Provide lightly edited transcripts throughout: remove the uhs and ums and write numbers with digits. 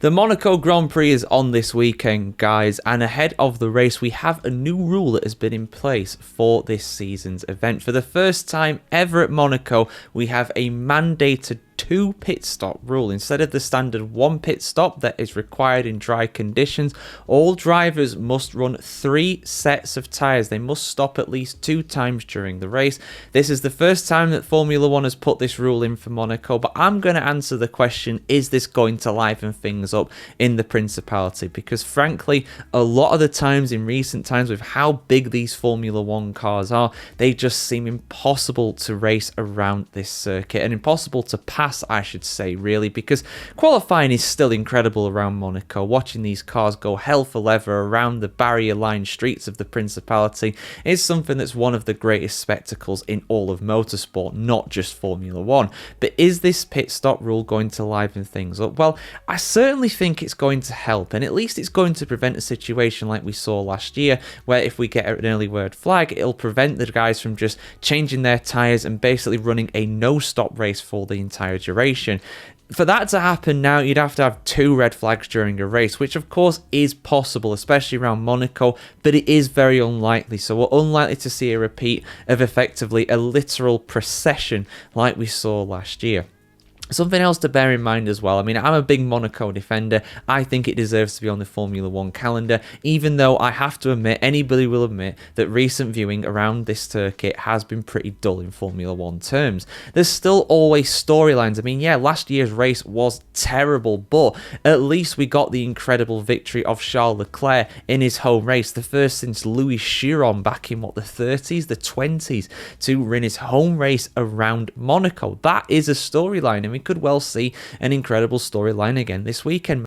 The Monaco Grand Prix is on this weekend, guys, and ahead of the race, we have a new rule that has been in place for this season's event. For the first time ever at Monaco, we have a mandated 2 pit stop rule. Instead of the standard 1 pit stop that is required in dry conditions, all drivers must run 3 sets of tyres. They must stop at least 2 times during the race. This is the first time that Formula 1 has put this rule in for Monaco, but I'm going to answer the question, is this going to liven things up in the Principality? Because frankly, a lot of the times in recent times with how big these Formula 1 cars are, they just seem impossible to race around this circuit and impossible to pass, I should say, really, because qualifying is still incredible around Monaco. Watching these cars go hell for leather around the barrier-lined streets of the Principality is something that's one of the greatest spectacles in all of motorsport, not just Formula 1. But is this pit stop rule going to liven things up? Well, I certainly think it's going to help, and at least it's going to prevent a situation like we saw last year, where if we get an early word flag, it'll prevent the guys from just changing their tyres and basically running a no-stop race for the entire duration. For that to happen now, you'd have to have 2 red flags during a race, which of course is possible, especially around Monaco, but it is very unlikely. So we're unlikely to see a repeat of effectively a literal procession like we saw last year. Something else to bear in mind as well, I mean, I'm a big Monaco defender. I think it deserves to be on the Formula 1 calendar, even though I have to admit, anybody will admit, that recent viewing around this circuit has been pretty dull in Formula 1 terms. There's still always storylines. I mean, yeah, last year's race was terrible, but at least we got the incredible victory of Charles Leclerc in his home race, the first since Louis Chiron back in, the 30s, the 20s, to win his home race around Monaco. That is a storyline, and we could well see an incredible storyline again this weekend.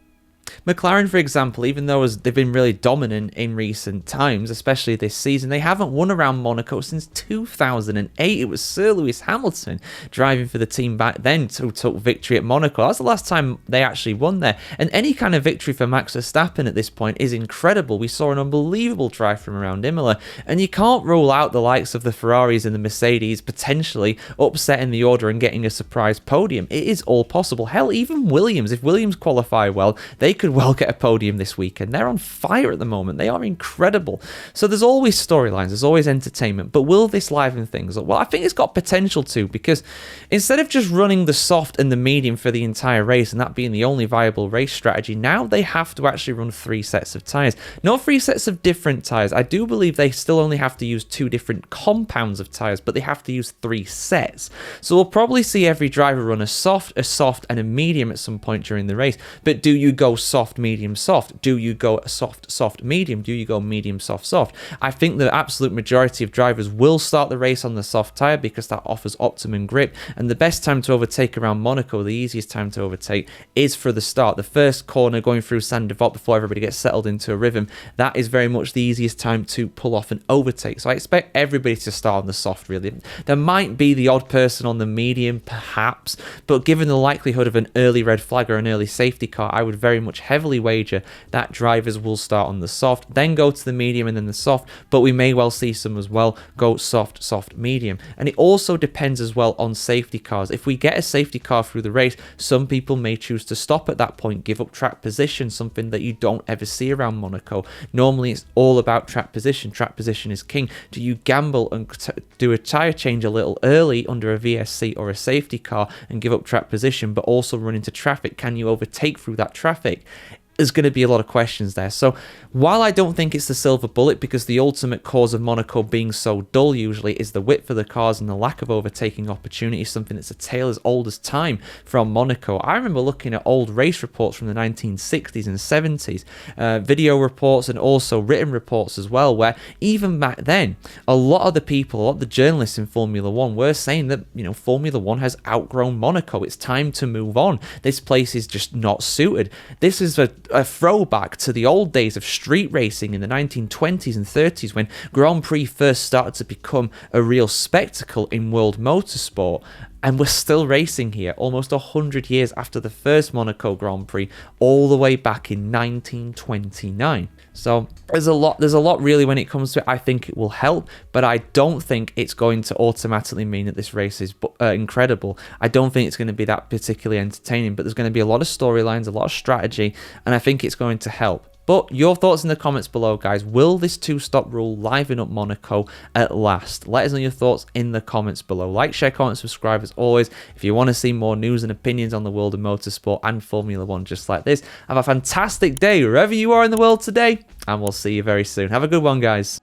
McLaren, for example, even though they've been really dominant in recent times, especially this season, they haven't won around Monaco since 2008. It was Sir Lewis Hamilton driving for the team back then who took victory at Monaco. That's the last time they actually won there. And any kind of victory for Max Verstappen at this point is incredible. We saw an unbelievable drive from around Imola, and you can't rule out the likes of the Ferraris and the Mercedes potentially upsetting the order and getting a surprise podium. It is all possible. Hell, even Williams, if Williams qualify well, they could well get a podium this weekend. They're on fire at the moment. They are incredible. So there's always storylines, there's always entertainment, but will this liven things up? Well, I think it's got potential to, because instead of just running the soft and the medium for the entire race and that being the only viable race strategy, now they have to actually run 3 sets of tyres. Not 3 sets of different tyres. I do believe they still only have to use 2 different compounds of tyres, but they have to use 3 sets. So we'll probably see every driver run a soft, and a medium at some point during the race. But do you go soft, medium, soft? Do you go soft, medium? Do you go medium, soft? I think the absolute majority of drivers will start the race on the soft tyre because that offers optimum grip, and the best time to overtake around Monaco, the easiest time to overtake, is for the start. The first corner going through Saint-Devote before everybody gets settled into a rhythm, that is very much the easiest time to pull off an overtake. So I expect everybody to start on the soft, really. There might be the odd person on the medium, perhaps, but given the likelihood of an early red flag or an early safety car, I would very much heavily wager that drivers will start on the soft, then go to the medium and then the soft, but we may well see some as well go soft, medium. And it also depends as well on safety cars. If we get a safety car through the race, some people may choose to stop at that point, give up track position, something that you don't ever see around Monaco. Normally it's all about track position. Track position is king. Do you gamble and do a tyre change a little early under a VSC or a safety car and give up track position, but also run into traffic? Can you overtake through that traffic? There's going to be a lot of questions there. So while I don't think it's the silver bullet, because the ultimate cause of Monaco being so dull usually is the width of the cars and the lack of overtaking opportunity, something that's a tale as old as time from Monaco. I remember looking at old race reports from the 1960s and 70s, video reports and also written reports as well, where even back then, a lot of the journalists in Formula 1 were saying that, Formula 1 has outgrown Monaco. It's time to move on. This place is just not suited. This is a throwback to the old days of street racing in the 1920s and 30s, when Grand Prix first started to become a real spectacle in world motorsport. And we're still racing here almost 100 years after the first Monaco Grand Prix, all the way back in 1929. So there's a lot really when it comes to it. I think it will help, but I don't think it's going to automatically mean that this race is incredible. I don't think it's going to be that particularly entertaining, but there's going to be a lot of storylines, a lot of strategy, and I think it's going to help. But your thoughts in the comments below, guys. Will this two-stop rule liven up Monaco at last? Let us know your thoughts in the comments below. Like, share, comment, subscribe as always. If you want to see more news and opinions on the world of motorsport and Formula 1 just like this, have a fantastic day wherever you are in the world today, and we'll see you very soon. Have a good one, guys.